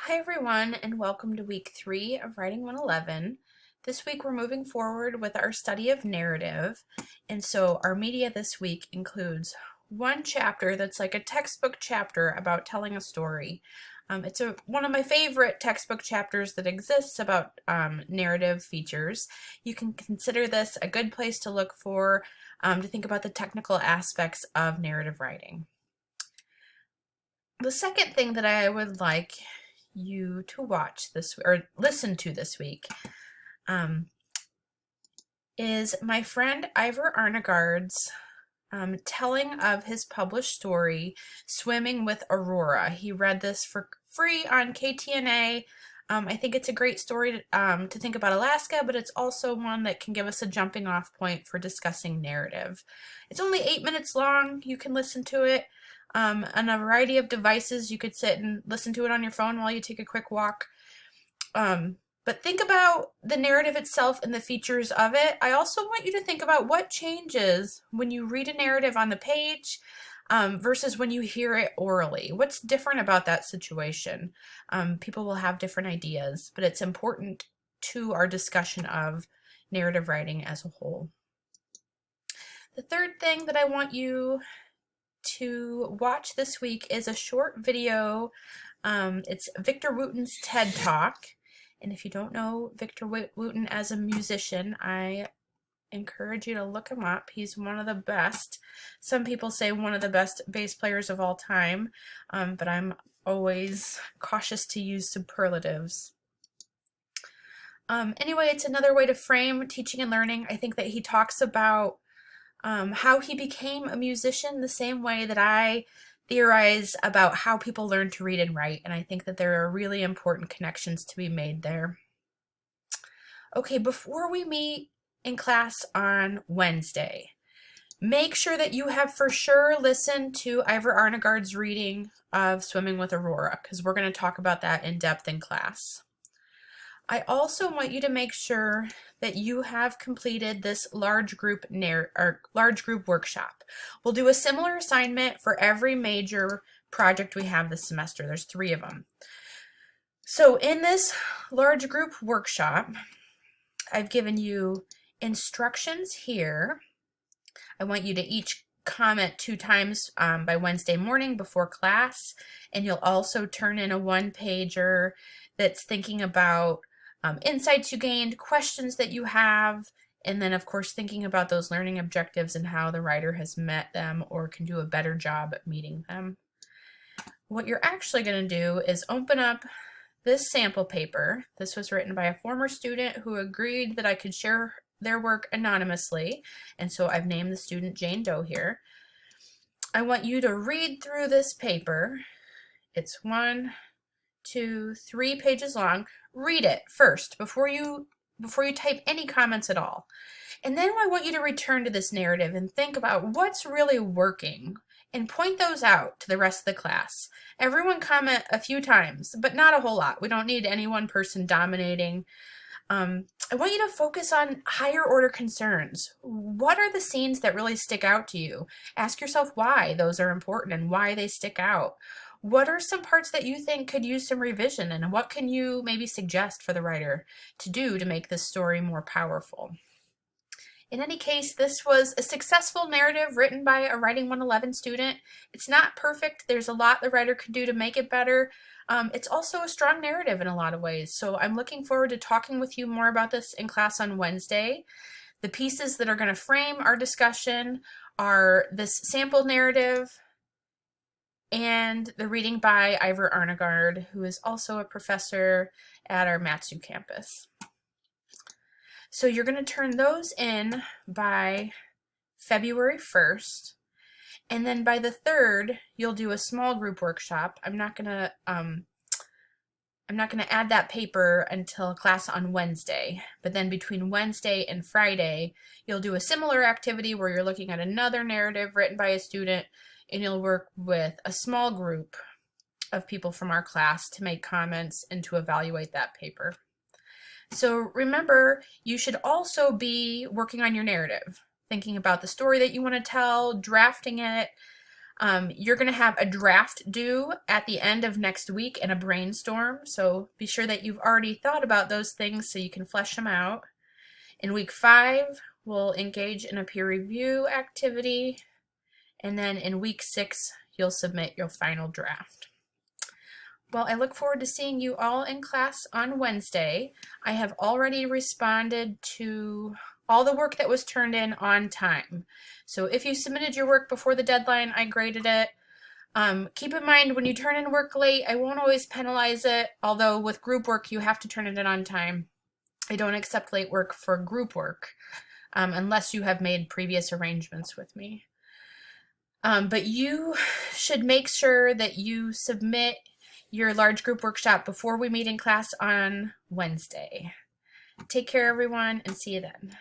Hi everyone, and welcome to week 3 of Writing 111. This week we're moving forward with our study of narrative, and so our media this week includes one chapter that's like a textbook chapter about telling a story. It's one of my favorite textbook chapters that exists about narrative features. You can consider this a good place to look for to think about the technical aspects of narrative writing. The second thing that I would like you to watch this or listen to this week is my friend Ivor Arnegard's telling of his published story, Swimming with Aurora. He read this for free on KTNA. I think it's a great story to think about Alaska, but it's also one that can give us a jumping off point for discussing narrative. It's only 8 minutes long. You can listen to it on a variety of devices. You could sit and listen to it on your phone while you take a quick walk. But think about the narrative itself and the features of it. I also want you to think about what changes when you read a narrative on the page versus when you hear it orally. What's different about that situation? People will have different ideas, but it's important to our discussion of narrative writing as a whole. The third thing that I want you to watch this week is a short video. It's Victor Wooten's TED Talk. And if you don't know Victor Wooten as a musician, I encourage you to look him up. He's one of the best. Some people say one of the best bass players of all time, but I'm always cautious to use superlatives. Anyway, it's another way to frame teaching and learning. I think that he talks about how he became a musician the same way that I theorize about how people learn to read and write, and I think that there are really important connections to be made there. Okay, before we meet in class on Wednesday, make sure that you have for sure listened to Ivor Arnegard's reading of Swimming with Aurora, because we're going to talk about that in depth in class. I also want you to make sure that you have completed this large group workshop. We'll do a similar assignment for every major project we have this semester. There's 3 of them. So in this large group workshop, I've given you instructions here. I want you to each comment 2 times by Wednesday morning before class, and you'll also turn in a 1-pager that's thinking about insights you gained, questions that you have, and then of course thinking about those learning objectives and how the writer has met them or can do a better job at meeting them. What you're actually going to do is open up this sample paper. This was written by a former student who agreed that I could share their work anonymously, and so I've named the student Jane Doe here. I want you to read through this paper. It's 1, 2, 3 pages long. Read it first before you type any comments at all. And then I want you to return to this narrative and think about what's really working and point those out to the rest of the class. Everyone comment a few times, but not a whole lot. We don't need any one person dominating. I want you to focus on higher order concerns. What are the scenes that really stick out to you? Ask yourself why those are important and why they stick out. What are some parts that you think could use some revision, and what can you maybe suggest for the writer to do to make this story more powerful? In any case, this was a successful narrative written by a Writing 111 student. It's not perfect. There's a lot the writer could do to make it better. It's also a strong narrative in a lot of ways. So I'm looking forward to talking with you more about this in class on Wednesday. The pieces that are going to frame our discussion are this sample narrative and the reading by Ivor Arnegard, who is also a professor at our Matsu campus. So you're going to turn those in by February 1st, and then by the 3rd, you'll do a small group workshop. I'm not going to add that paper until class on Wednesday, but then between Wednesday and Friday, you'll do a similar activity where you're looking at another narrative written by a student, and you'll work with a small group of people from our class to make comments and to evaluate that paper. So remember, you should also be working on your narrative, thinking about the story that you want to tell, drafting it, You're going to have a draft due at the end of next week and a brainstorm. So be sure that you've already thought about those things so you can flesh them out. In week 5, we'll engage in a peer review activity. And then in week 6, you'll submit your final draft. Well, I look forward to seeing you all in class on Wednesday. I have already responded to all the work that was turned in on time. So if you submitted your work before the deadline, I graded it. Keep in mind, when you turn in work late, I won't always penalize it, although with group work, you have to turn it in on time. I don't accept late work for group work unless you have made previous arrangements with me. But you should make sure that you submit your large group workshop before we meet in class on Wednesday. Take care, everyone, and see you then.